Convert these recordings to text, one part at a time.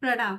प्रणाम।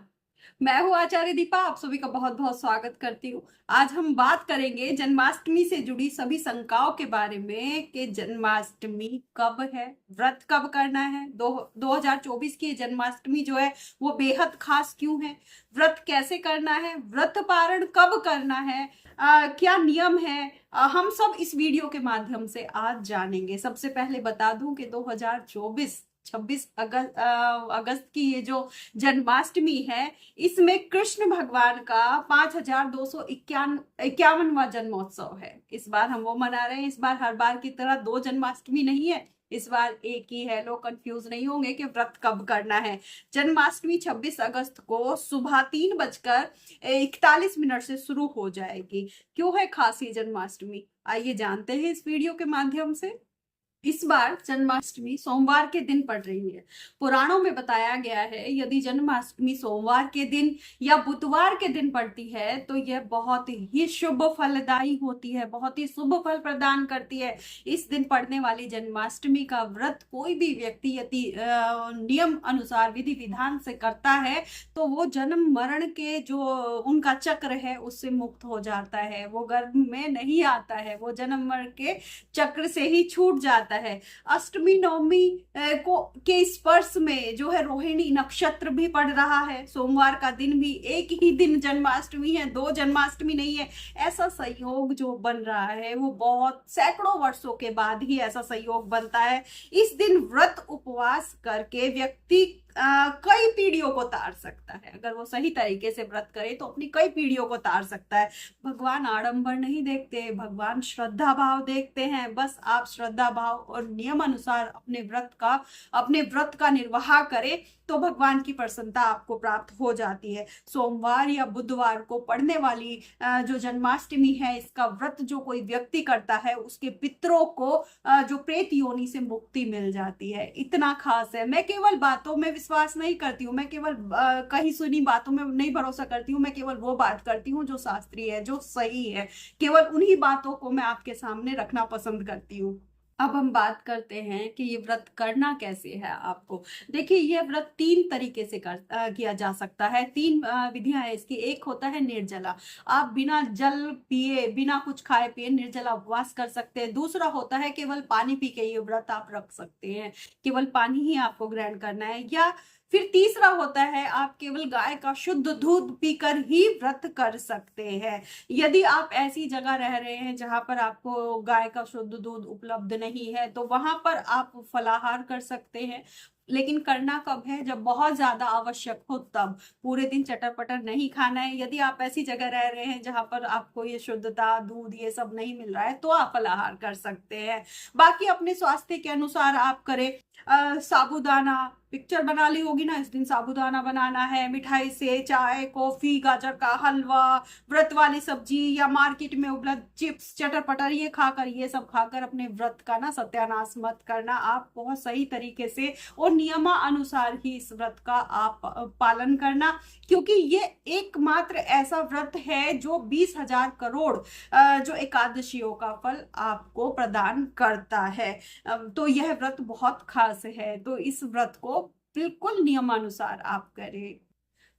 मैं हूँ आचार्य दीपा, आप सभी का बहुत बहुत स्वागत करती हूँ। आज हम बात करेंगे जन्माष्टमी से जुड़ी सभी शंकाओं के बारे में कि जन्माष्टमी कब है, व्रत कब करना है। 2024 की जन्माष्टमी जो है वो बेहद खास क्यों है, व्रत कैसे करना है, व्रत पारण कब करना है, क्या नियम है, हम सब इस वीडियो के माध्यम से आज जानेंगे। सबसे पहले बता दूं कि 2024 26 अगस्त की ये जो जन्माष्टमी है, इसमें कृष्ण भगवान का 5251वां जन्मोत्सव है। इस बार हम वो मना रहे हैं। इस बार हर बार की तरह दो जन्माष्टमी नहीं है, इस बार एक ही है। लोग कंफ्यूज नहीं होंगे कि व्रत कब करना है। जन्माष्टमी 26 अगस्त को सुबह 3:41 से शुरू हो जाएगी। क्यों है खास ये जन्माष्टमी, आइए जानते हैं इस वीडियो के माध्यम से। इस बार जन्माष्टमी सोमवार के दिन पड़ रही है। पुराणों में बताया गया है यदि जन्माष्टमी सोमवार के दिन या बुधवार के दिन पड़ती है तो यह बहुत ही शुभ फलदायी होती है, बहुत ही शुभ फल प्रदान करती है। इस दिन पड़ने वाली जन्माष्टमी का व्रत कोई भी व्यक्ति यदि नियम अनुसार विधि विधान से करता है तो वो जन्म मरण के जो उनका चक्र है उससे मुक्त हो जाता है, वो गर्भ में नहीं आता है, वो जन्म मरण के चक्र से ही छूट जाता है। अष्टमी नवमी को के स्पर्श में जो है रोहिणी नक्षत्र भी पड़ रहा है। सोमवार का दिन भी एक ही दिन जन्माष्टमी है, दो जन्माष्टमी नहीं है। ऐसा संयोग जो बन रहा है वो बहुत सैकड़ों वर्षों के बाद ही ऐसा संयोग बनता है। इस दिन व्रत उपवास करके व्यक्ति कई पीढ़ियों को तार सकता है। अगर वो सही तरीके से व्रत करे तो अपनी कई पीढ़ियों को तार सकता है। भगवान आडंबर नहीं देखते, भगवान श्रद्धा भाव देखते हैं। बस आप श्रद्धा भाव और नियम अनुसार अपने व्रत का निर्वाह करें तो भगवान की प्रसन्नता आपको प्राप्त हो जाती है। सोमवार या बुधवार को पड़ने वाली जो जन्माष्टमी है, इसका व्रत जो कोई व्यक्ति करता है उसके पितरों को जो प्रेत योनि से मुक्ति मिल जाती है। इतना खास है। मैं केवल बातों में विश्वास नहीं करती हूँ, मैं केवल कहीं सुनी बातों में नहीं भरोसा करती हूँ। मैं केवल वो बात करती हूँ जो शास्त्रीय है, जो सही है। केवल उन्हीं बातों को मैं आपके सामने रखना पसंद करती हूँ। अब हम बात करते हैं कि ये व्रत करना कैसे है आपको। देखिए, ये व्रत तीन तरीके से किया जा सकता है। तीन विधियां है इसकी। एक होता है निर्जला, आप बिना जल पिए बिना कुछ खाए पिए निर्जला उपवास कर सकते हैं। दूसरा होता है केवल पानी पी के ये व्रत आप रख सकते हैं, केवल पानी ही आपको ग्रहण करना है। या फिर तीसरा होता है आप केवल गाय का शुद्ध दूध पीकर ही व्रत कर सकते हैं। यदि आप ऐसी जगह रह रहे हैं जहां पर आपको गाय का शुद्ध दूध उपलब्ध नहीं है तो वहां पर आप फलाहार कर सकते हैं। लेकिन करना कब है, जब बहुत ज्यादा आवश्यक हो तब। पूरे दिन चटर पटर नहीं खाना है। यदि आप ऐसी जगह रह रहे हैं जहां पर आपको ये शुद्धता दूध ये सब नहीं मिल रहा है तो आप फलाहार कर सकते हैं। बाकी अपने स्वास्थ्य के अनुसार आप करें। साबूदाना पिक्चर बना ली होगी ना, इस दिन साबूदाना बनाना है। मिठाई से चाय कॉफी गाजर का हलवा, व्रत वाली सब्जी या मार्केट में उपलब्ध चिप्स चटर पटर ये सब खाकर अपने व्रत का ना सत्यानाश मत करना। आप बहुत सही तरीके से और नियमानुसार ही इस व्रत का आप पालन करना, क्योंकि ये एकमात्र ऐसा व्रत है जो 20,000 करोड़ जो एकादशियों का फल आपको प्रदान करता है। तो यह व्रत बहुत खास है, तो इस व्रत को बिल्कुल नियमानुसार आप करें।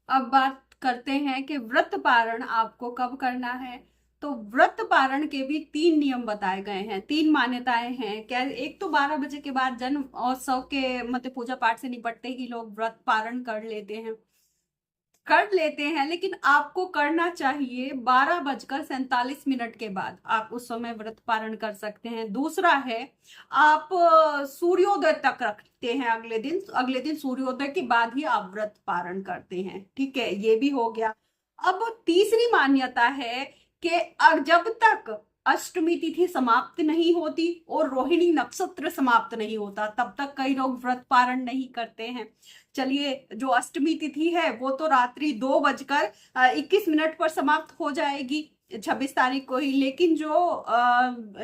अब बात करते हैं कि व्रत पारण आपको कब करना है। तो व्रत पारण के भी तीन नियम बताए गए हैं, तीन मान्यताएं हैं। क्या एक तो 12 बजे के बाद जन्म उत्सव के मतलब पूजा पाठ से निपटते ही लोग व्रत पारण कर लेते हैं, लेकिन आपको करना चाहिए 12:47 के बाद। आप उस समय व्रत पारण कर सकते हैं। दूसरा है आप सूर्योदय तक रखते हैं, अगले दिन सूर्योदय के बाद ही आप व्रत पारण करते हैं। ठीक है, ये भी हो गया। अब तीसरी मान्यता है कि जब तक अष्टमी तिथि समाप्त नहीं होती और रोहिणी नक्षत्र समाप्त नहीं होता तब तक कई लोग व्रत पारण नहीं करते हैं। चलिए, जो अष्टमी तिथि है वो तो रात्रि 2:21 पर समाप्त हो जाएगी 26 तारीख को ही। लेकिन जो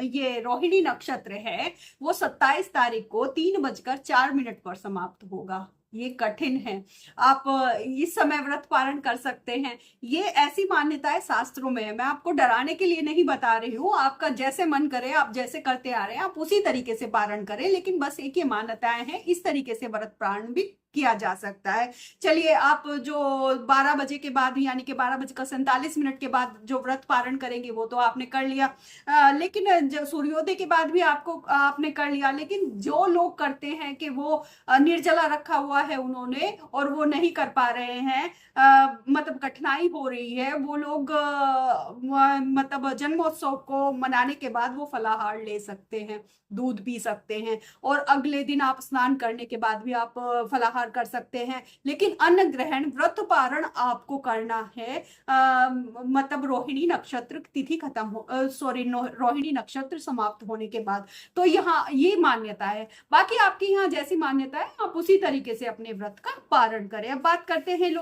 ये रोहिणी नक्षत्र है वो 27 तारीख को 3:04 पर समाप्त होगा। ये कठिन है। आप इस समय व्रत पारण कर सकते हैं। ये ऐसी मान्यताएं शास्त्रों में है, मैं आपको डराने के लिए नहीं बता रही हूँ। आपका जैसे मन करे, आप जैसे करते आ रहे हैं आप उसी तरीके से पारण करें, लेकिन बस एक ये मान्यताएं हैं, इस तरीके से व्रत पारण भी किया जा सकता है। चलिए, आप जो 12 बजे के बाद यानी कि 12:47 के बाद जो व्रत पारण करेंगे वो तो आपने कर लिया, लेकिन सूर्योदय के बाद भी आपने कर लिया। लेकिन जो लोग करते हैं कि वो निर्जला रखा हुआ है उन्होंने और वो नहीं कर पा रहे हैं, मतलब कठिनाई हो रही है, वो लोग मतलब जन्मोत्सव को मनाने के बाद वो फलाहार ले सकते हैं, दूध पी सकते हैं, और अगले दिन आप स्नान करने के बाद भी आप फलाहार कर सकते हैं। लेकिन अन्न ग्रहण व्रत पारण आपको करना है मतलब रोहिणी नक्षत्र तिथि खत्म हो, सॉरी, रोहिणी नक्षत्र समाप्त होने के बाद। तो यहाँ ये मान्यता है। बाकी आपकी यहाँ जैसी मान्यता है आप उसी तरीके से अपने व्रत का पारण करें। अब बात करते हैं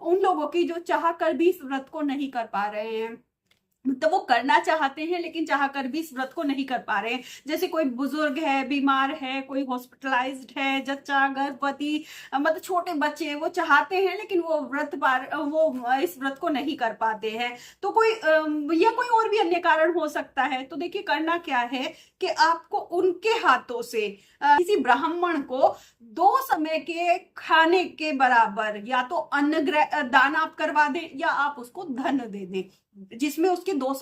उन लोगों की जो चाह कर भी इस व्रत को नहीं कर पा रहे हैं, तो वो करना चाहते हैं लेकिन चाह कर भी इस व्रत को नहीं कर पा रहे हैं। जैसे कोई बुजुर्ग है, बीमार है, कोई हॉस्पिटलाइज्ड है, जच्चा, गर्भवती, मतलब छोटे बच्चे, वो चाहते हैं लेकिन वो इस व्रत को नहीं कर पाते हैं। तो कोई या कोई और भी अन्य कारण हो सकता है। तो देखिए, करना क्या है कि आपको उनके हाथों से किसी ब्राह्मण को 2 समय के खाने के बराबर या तो अन्न दान आप करवा दें या आप उसको धन दे दें, जिसमें उसके 2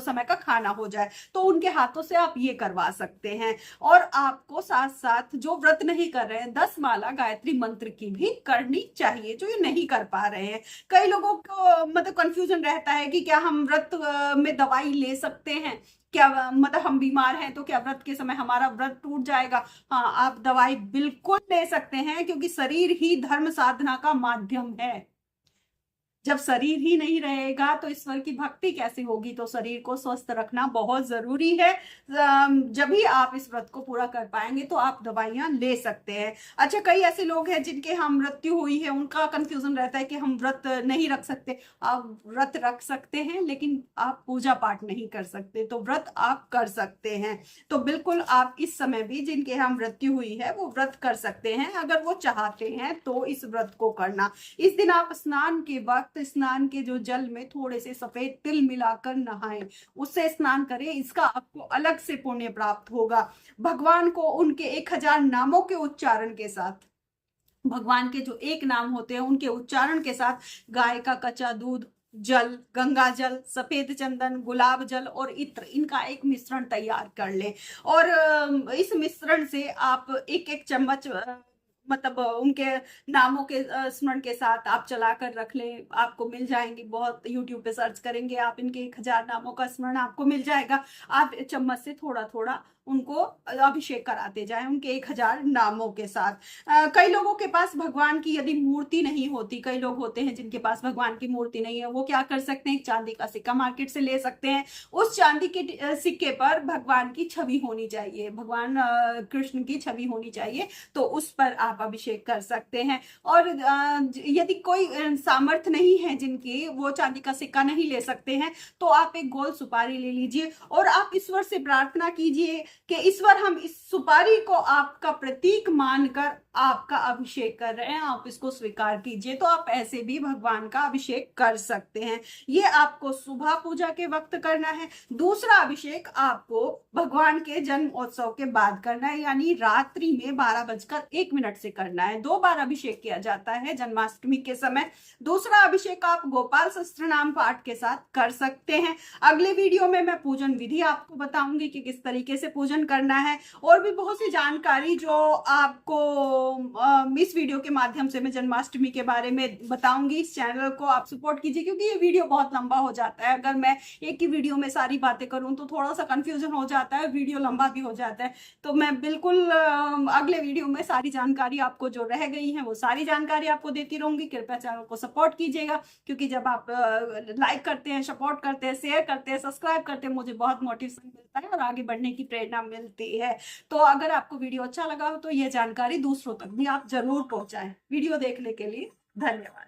समय का खाना हो जाए। तो उनके हाथों से आप ये करवा सकते हैं। और आपको साथ साथ जो व्रत नहीं कर रहे हैं 10 माला गायत्री मंत्र की भी करनी चाहिए, जो ये नहीं कर पा रहे हैं। कई लोगों को मतलब कंफ्यूजन रहता है कि क्या हम व्रत में दवाई ले सकते हैं, क्या मतलब हम बीमार हैं तो क्या व्रत के समय हमारा व्रत टूट जाएगा। हाँ, आप दवाई बिल्कुल ले सकते हैं, क्योंकि शरीर ही धर्म साधना का माध्यम है। जब शरीर ही नहीं रहेगा तो ईश्वर की भक्ति कैसे होगी। तो शरीर को स्वस्थ रखना बहुत जरूरी है। जब भी आप इस व्रत को पूरा कर पाएंगे तो आप दवाइयां ले सकते हैं। अच्छा, कई ऐसे लोग हैं जिनके यहाँ मृत्यु हुई है, उनका कंफ्यूजन रहता है कि हम व्रत नहीं रख सकते। आप व्रत रख सकते हैं लेकिन आप पूजा पाठ नहीं कर सकते, तो व्रत आप कर सकते हैं। तो बिल्कुल आप इस समय भी जिनके यहाँ मृत्यु हुई है वो व्रत कर सकते हैं, अगर वो चाहते हैं तो इस व्रत को करना। इस दिन आप स्नान के वक्त स्नान के जो जल में थोड़े से सफेद तिल मिलाकर नहाएं, उससे स्नान करें। इसका आपको अलग से पुण्य प्राप्त होगा। भगवान को उनके 1000 नामों के उच्चारण के साथ, भगवान के जो 1 नाम होते हैं उनके उच्चारण के साथ गाय का कच्चा दूध, जल, गंगा जल, सफेद चंदन, गुलाब जल और इत्र, इनका एक मिश्रण तैयार कर लें। और इस मिश्रण से आप 1-1 चम्मच मतलब उनके नामों के स्मरण के साथ आप चला कर रख लें, आपको मिल जाएंगे। बहुत यूट्यूब पे सर्च करेंगे आप, इनके 1000 नामों का स्मरण आपको मिल जाएगा। आप चम्मच से थोड़ा थोड़ा उनको अभिषेक कराते जाएं उनके 1000 नामों के साथ। कई लोगों के पास भगवान की यदि मूर्ति नहीं होती, कई लोग होते हैं जिनके पास भगवान की मूर्ति नहीं है, वो क्या कर सकते हैं, चांदी का सिक्का मार्केट से ले सकते हैं। उस चांदी के सिक्के पर भगवान की छवि होनी चाहिए, भगवान कृष्ण की छवि होनी चाहिए, तो उस पर आप अभिषेक कर सकते हैं। और यदि कोई सामर्थ्य नहीं है जिनकी, वो चांदी का सिक्का नहीं ले सकते हैं, तो आप एक गोल सुपारी ले लीजिए और आप ईश्वर से प्रार्थना कीजिए कि ईश्वर, हम इस सुपारी को आपका प्रतीक मानकर आपका अभिषेक कर रहे हैं, आप इसको स्वीकार कीजिए। तो आप ऐसे भी भगवान का अभिषेक कर सकते हैं। ये आपको सुबह पूजा के वक्त करना है। दूसरा अभिषेक आपको भगवान के जन्म उत्सव के बाद करना है, यानी रात्रि में 12:01 से करना है। 2 बार अभिषेक किया जाता है जन्माष्टमी के समय। दूसरा अभिषेक आप गोपाल सहस्त्र नाम पाठ के साथ कर सकते हैं। अगले वीडियो में मैं पूजन विधि आपको बताऊंगी कि किस तरीके से पूजन करना है, और भी बहुत सी जानकारी जो आपको इस वीडियो के माध्यम से मैं जन्माष्टमी के बारे में बताऊंगी। इस चैनल को आप सपोर्ट कीजिए, क्योंकि ये वीडियो बहुत लंबा हो जाता है। अगर मैं एक ही वीडियो में सारी बातें करूं तो थोड़ा सा कंफ्यूजन हो जाता है, वीडियो लंबा भी हो जाता है। तो मैं बिल्कुल अगले वीडियो में सारी जानकारी आपको जो रह गई है वो सारी जानकारी आपको देती रहूंगी। कृपया चैनल को सपोर्ट कीजिएगा, क्योंकि जब आप लाइक करते हैं, सपोर्ट करते हैं, शेयर करते हैं, सब्सक्राइब करते हैं, मुझे बहुत मोटिवेशन मिलता है और आगे बढ़ने की प्रेरणा मिलती है। तो अगर आपको वीडियो अच्छा लगा हो तो ये जानकारी दूसरों तक भी आप जरूर पहुंचाएं। वीडियो देखने के लिए धन्यवाद।